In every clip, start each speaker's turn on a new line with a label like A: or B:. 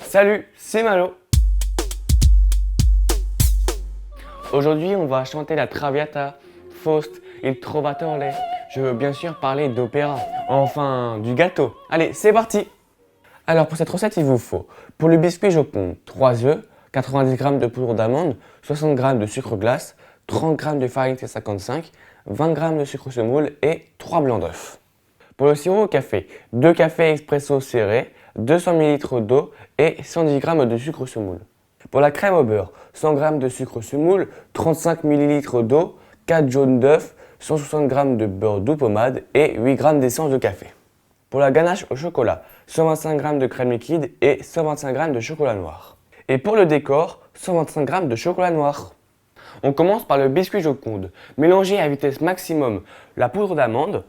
A: Salut, c'est Malo. Aujourd'hui, on va chanter la Traviata, Faust, Il Trovatore. Je veux bien sûr parler d'opéra, enfin du gâteau. Allez, c'est parti. Alors pour cette recette, il vous faut pour le biscuit Joconde 3 œufs, 90 g de poudre d'amande, 60 g de sucre glace, 30 g de farine T55, 20 g de sucre semoule et 3 blancs d'œufs. Pour le sirop au café, 2 cafés expresso serrés, 200 ml d'eau et 110 g de sucre semoule. Pour la crème au beurre, 100 g de sucre semoule, 35 ml d'eau, 4 jaunes d'œufs, 160 g de beurre doux pommade et 8 g d'essence de café. Pour la ganache au chocolat, 125 g de crème liquide et 125 g de chocolat noir. Et pour le décor, 125 g de chocolat noir. On commence par le biscuit Joconde. Mélangez à vitesse maximum la poudre d'amande,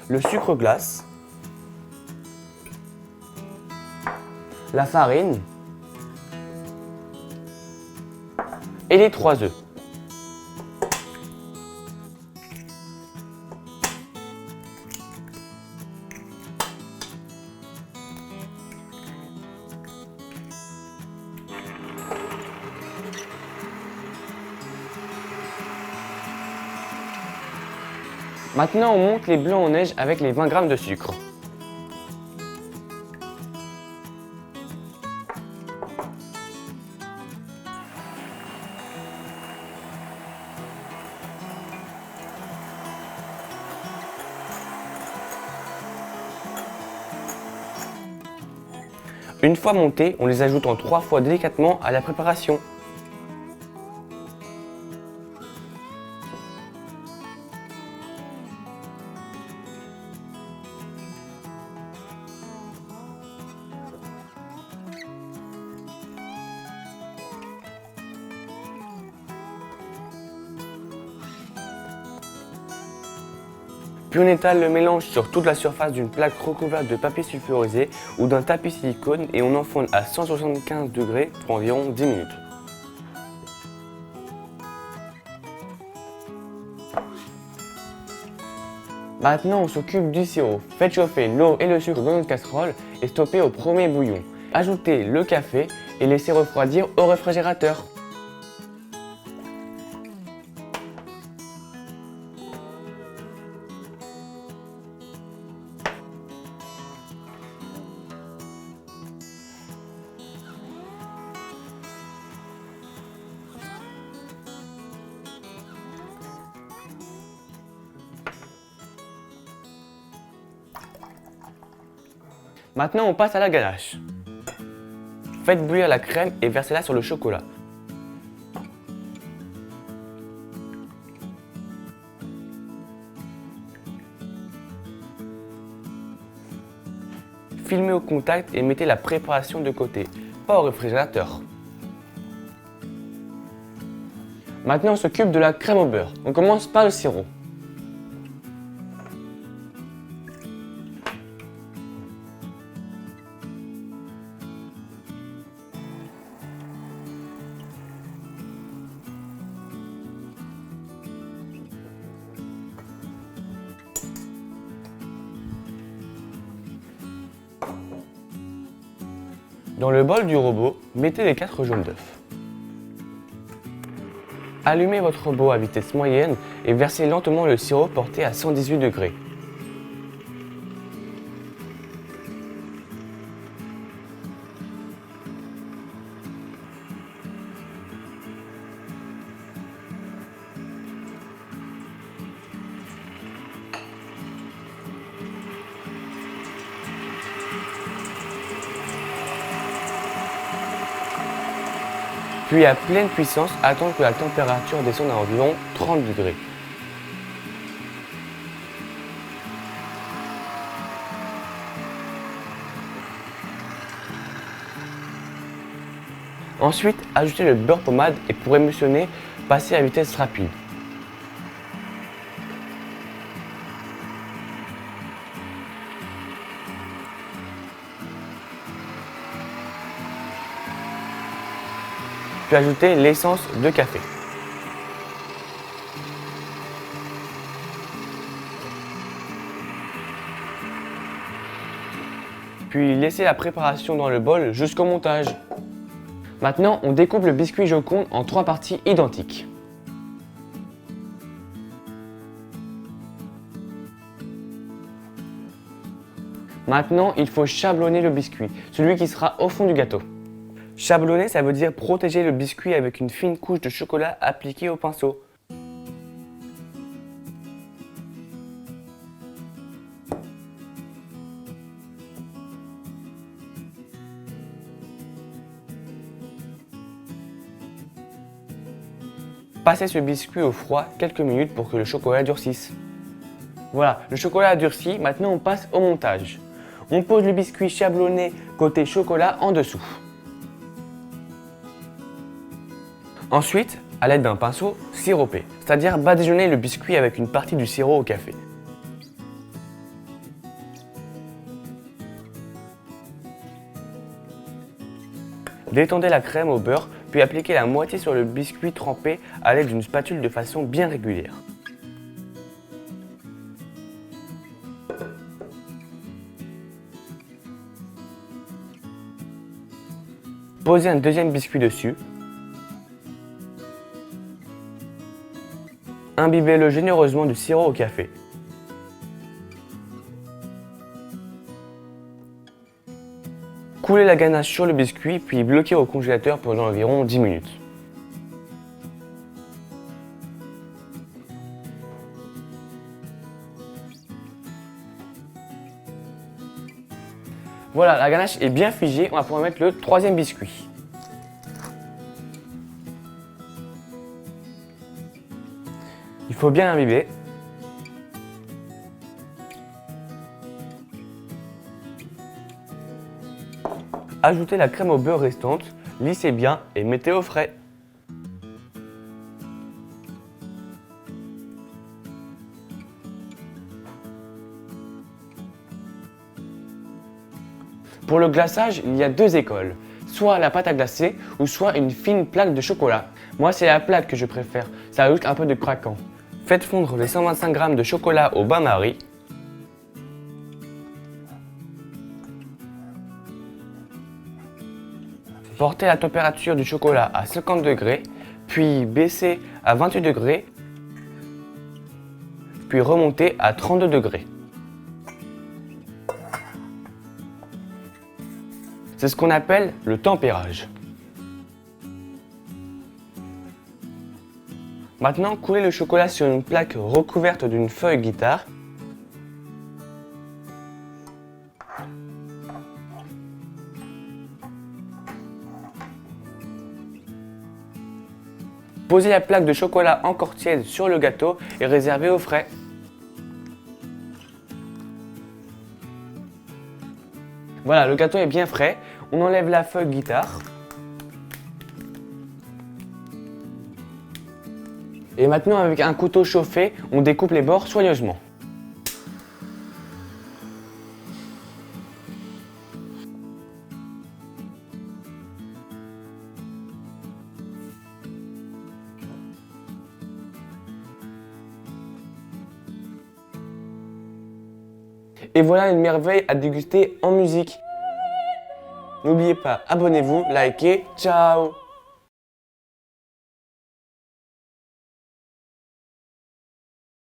A: le sucre glace, la farine et les 3 œufs. Maintenant, on monte les blancs en neige avec les 20 g de sucre. Une fois montés, on les ajoute en 3 fois délicatement à la préparation. Puis on étale le mélange sur toute la surface d'une plaque recouverte de papier sulfurisé ou d'un tapis silicone et on enfourne à 175 degrés pour environ 10 minutes. Maintenant on s'occupe du sirop. Faites chauffer l'eau et le sucre dans une casserole et stoppez au premier bouillon. Ajoutez le café et laissez refroidir au réfrigérateur. Maintenant on passe à la ganache. Faites bouillir la crème et versez-la sur le chocolat. Filmez au contact et mettez la préparation de côté, pas au réfrigérateur. Maintenant on s'occupe de la crème au beurre. On commence par le sirop. Dans le bol du robot, mettez les 4 jaunes d'œufs. Allumez votre robot à vitesse moyenne et versez lentement le sirop porté à 118 degrés. Puis à pleine puissance, attendre que la température descende à environ 30 degrés. Ensuite, ajoutez le beurre pommade et pour émulsionner, passez à vitesse rapide. Puis ajoutez l'essence de café. puis laissez la préparation dans le bol jusqu'au montage. Maintenant, on découpe le biscuit Joconde en 3 parties identiques. Maintenant, il faut chablonner le biscuit, celui qui sera au fond du gâteau. Chablonner, ça veut dire protéger le biscuit avec une fine couche de chocolat appliquée au pinceau. Passez ce biscuit au froid quelques minutes pour que le chocolat durcisse. Voilà, le chocolat a durci, maintenant on passe au montage. On pose le biscuit chablonné côté chocolat en dessous. Ensuite, à l'aide d'un pinceau, siroper, c'est-à-dire badigeonner le biscuit avec une partie du sirop au café. Détendez la crème au beurre, puis appliquez la moitié sur le biscuit trempé à l'aide d'une spatule de façon bien régulière. Posez un deuxième biscuit dessus. Imbibez-le généreusement du sirop au café. Coulez la ganache sur le biscuit puis bloquez au congélateur pendant environ 10 minutes. Voilà, la ganache est bien figée, on va pouvoir mettre le troisième biscuit. Il faut bien imbiber. Ajoutez la crème au beurre restante, lissez bien et mettez au frais. Pour le glaçage, il y a 2 écoles, soit la pâte à glacer ou soit une fine plaque de chocolat. Moi, c'est la plaque que je préfère, ça ajoute un peu de craquant. Faites fondre les 125 g de chocolat au bain-marie. Portez la température du chocolat à 50 degrés, puis baissez à 28 degrés, puis remontez à 32 degrés. C'est ce qu'on appelle le tempérage. Maintenant, coulez le chocolat sur une plaque recouverte d'une feuille guitare. Posez la plaque de chocolat encore tiède sur le gâteau et réservez au frais. Voilà, le gâteau est bien frais. On enlève la feuille guitare. Et maintenant, avec un couteau chauffé, on découpe les bords soigneusement. Et voilà une merveille à déguster en musique. N'oubliez pas, abonnez-vous, likez, ciao!